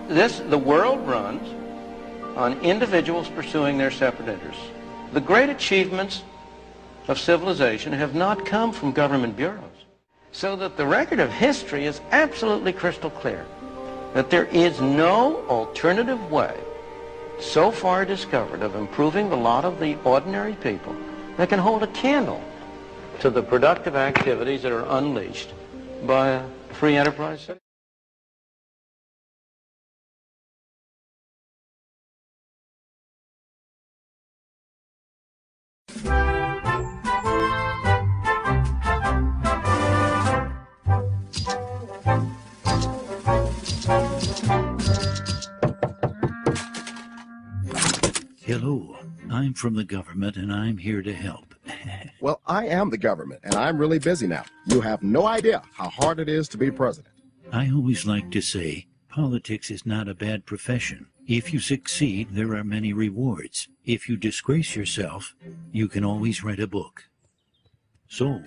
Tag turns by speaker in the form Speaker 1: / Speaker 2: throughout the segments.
Speaker 1: The world runs on individuals pursuing their separate interests. The great achievements of civilization have not come from government bureaus. So that the record of history is absolutely crystal clear, that there is no alternative way so far discovered of improving the lot of the ordinary people that can hold a candle to the productive activities that are unleashed by a free enterprise system.
Speaker 2: Hello, I'm from the government and I'm here to help.
Speaker 3: Well, I am the government and I'm really busy now. You have no idea how hard it is to be president.
Speaker 2: I always like to say, politics is not a bad profession. If you succeed, there are many rewards. If you disgrace yourself, you can always write a book. So,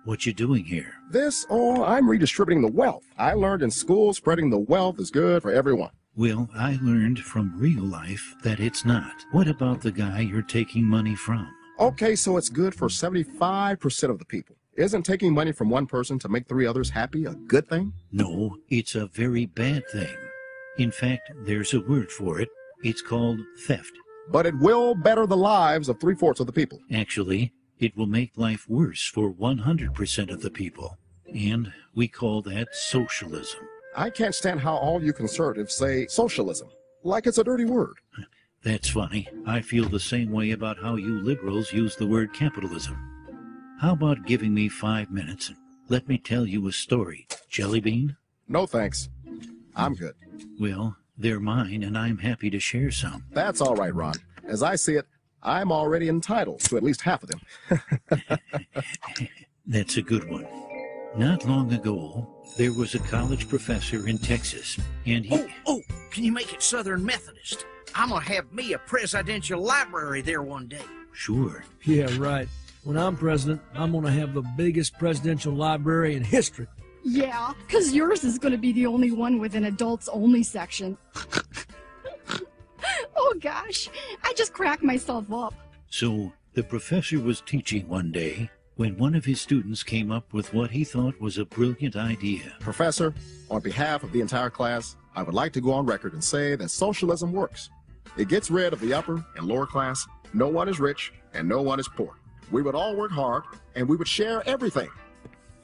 Speaker 2: what you doing here?
Speaker 3: I'm redistributing the wealth. I learned in school spreading the wealth is good for everyone.
Speaker 2: Well, I learned from real life that it's not. What about the guy you're taking money from?
Speaker 3: Okay, so it's good for 75% of the people. Isn't taking money from one person to make 3 others happy a good thing?
Speaker 2: No, it's a very bad thing. In fact, there's a word for it. It's called theft.
Speaker 3: But it will better the lives of 3/4 of the people.
Speaker 2: Actually, it will make life worse for 100% of the people. And we call that socialism.
Speaker 3: I can't stand how all you conservatives say socialism, like it's a dirty word.
Speaker 2: That's funny. I feel the same way about how you liberals use the word capitalism. How about giving me 5 minutes and let me tell you a story? Jelly bean?
Speaker 3: No thanks. I'm good.
Speaker 2: Well, they're mine and I'm happy to share some.
Speaker 3: That's all right, Ron. As I see it, I'm already entitled to at least half of them.
Speaker 2: That's a good one. Not long ago, there was a college professor in Texas, and he...
Speaker 4: Oh, can you make it Southern Methodist? I'm gonna have me a presidential library there one day.
Speaker 2: Sure.
Speaker 5: Yeah, right. When I'm president, I'm gonna have the biggest presidential library in history.
Speaker 6: Yeah, because yours is gonna be the only one with an adults-only section. Oh, gosh. I just cracked myself up.
Speaker 2: So, the professor was teaching one day when one of his students came up with what he thought was a brilliant idea.
Speaker 3: Professor, on behalf of the entire class, I would like to go on record and say that socialism works. It gets rid of the upper and lower class. No one is rich and no one is poor. We would all work hard and we would share everything.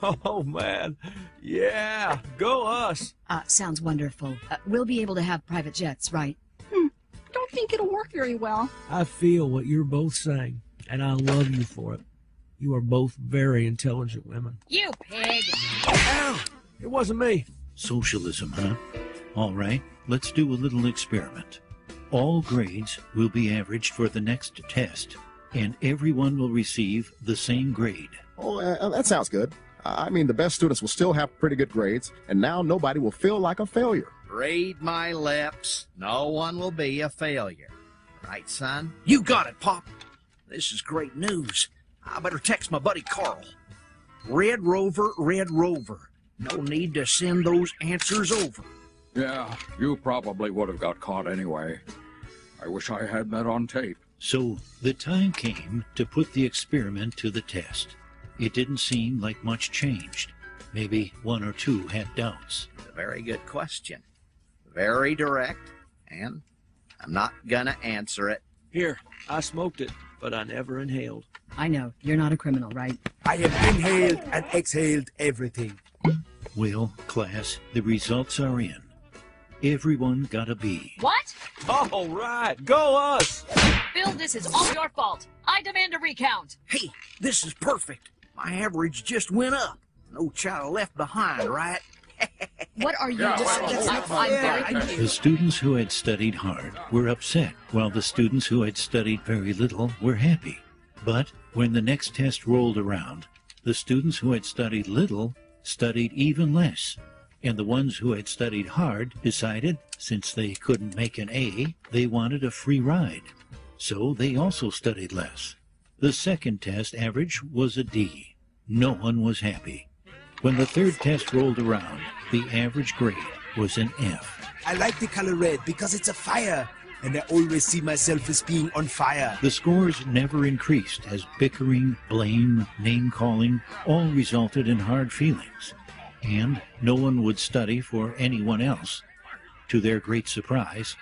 Speaker 5: Oh, man. Yeah, go us.
Speaker 7: Sounds wonderful. We'll be able to have private jets, right?
Speaker 6: Don't think it'll work very well.
Speaker 5: I feel what you're both saying, and I love you for it. You are both very intelligent women.
Speaker 7: You pig!
Speaker 5: Ow! It wasn't me.
Speaker 2: Socialism, huh? All right, let's do a little experiment. All grades will be averaged for the next test, and everyone will receive the same grade.
Speaker 3: Oh, that sounds good. I mean, the best students will still have pretty good grades, and now nobody will feel like a failure.
Speaker 4: Read my lips. No one will be a failure. Right, son? You got it, Pop. This is great news. I better text my buddy Carl. Red Rover, Red Rover. No need to send those answers over.
Speaker 8: Yeah, you probably would have got caught anyway. I wish I had that on tape.
Speaker 2: So the time came to put the experiment to the test. It didn't seem like much changed. Maybe one or two had doubts.
Speaker 4: A very good question. Very direct, and I'm not gonna answer it.
Speaker 5: Here, I smoked it, but I never inhaled.
Speaker 7: I know. You're not a criminal, right?
Speaker 9: I have inhaled and exhaled everything.
Speaker 2: Well, class, the results are in. Everyone got a B.
Speaker 10: What?
Speaker 5: All right, go us!
Speaker 10: Bill, this is all your fault. I demand a recount.
Speaker 4: Hey, this is perfect. My average just went up. No child left behind, right?
Speaker 10: What are you doing? I'm very confused.
Speaker 2: The students who had studied hard were upset, while the students who had studied very little were happy. But when the next test rolled around, the students who had studied little studied even less, and the ones who had studied hard decided, since they couldn't make an A, they wanted a free ride. So they also studied less. The second test average was a D. No one was happy. When the third test rolled around, the average grade was an F.
Speaker 9: I like the color red because it's a fire, and I always see myself as being on fire.
Speaker 2: The scores never increased as bickering, blame, name-calling all resulted in hard feelings, and no one would study for anyone else. To their great surprise,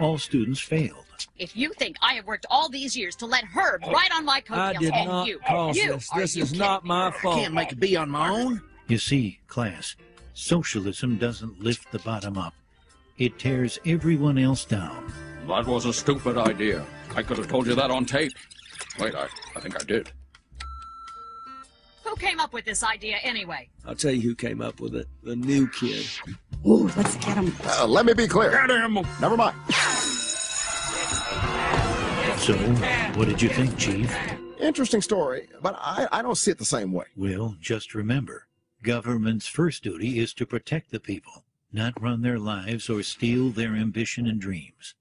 Speaker 2: all students failed.
Speaker 10: If you think I have worked all these years to let her ride on my coattails,
Speaker 5: I did
Speaker 10: and
Speaker 5: not
Speaker 10: you,
Speaker 5: cause
Speaker 10: you,
Speaker 5: this.
Speaker 10: are
Speaker 5: This
Speaker 10: you
Speaker 5: is
Speaker 10: kidding
Speaker 5: not
Speaker 10: me?
Speaker 5: my
Speaker 4: I
Speaker 5: fault.
Speaker 4: can't make it be on my own.
Speaker 2: You see, class, socialism doesn't lift the bottom up. It tears everyone else down.
Speaker 8: That was a stupid idea. I could have told you that on tape. Wait, I think I did.
Speaker 10: Who came up with this idea anyway?
Speaker 5: I'll tell you who came up with it. The new kid.
Speaker 6: Ooh, let's get him.
Speaker 3: Let me be clear.
Speaker 8: Get him!
Speaker 3: Never mind.
Speaker 2: So, what did you think, Chief?
Speaker 3: Interesting story, but I don't see it the same way.
Speaker 2: Well, just remember, government's first duty is to protect the people, not run their lives or steal their ambition and dreams.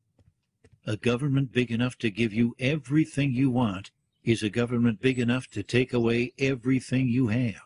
Speaker 2: A government big enough to give you everything you want is a government big enough to take away everything you have.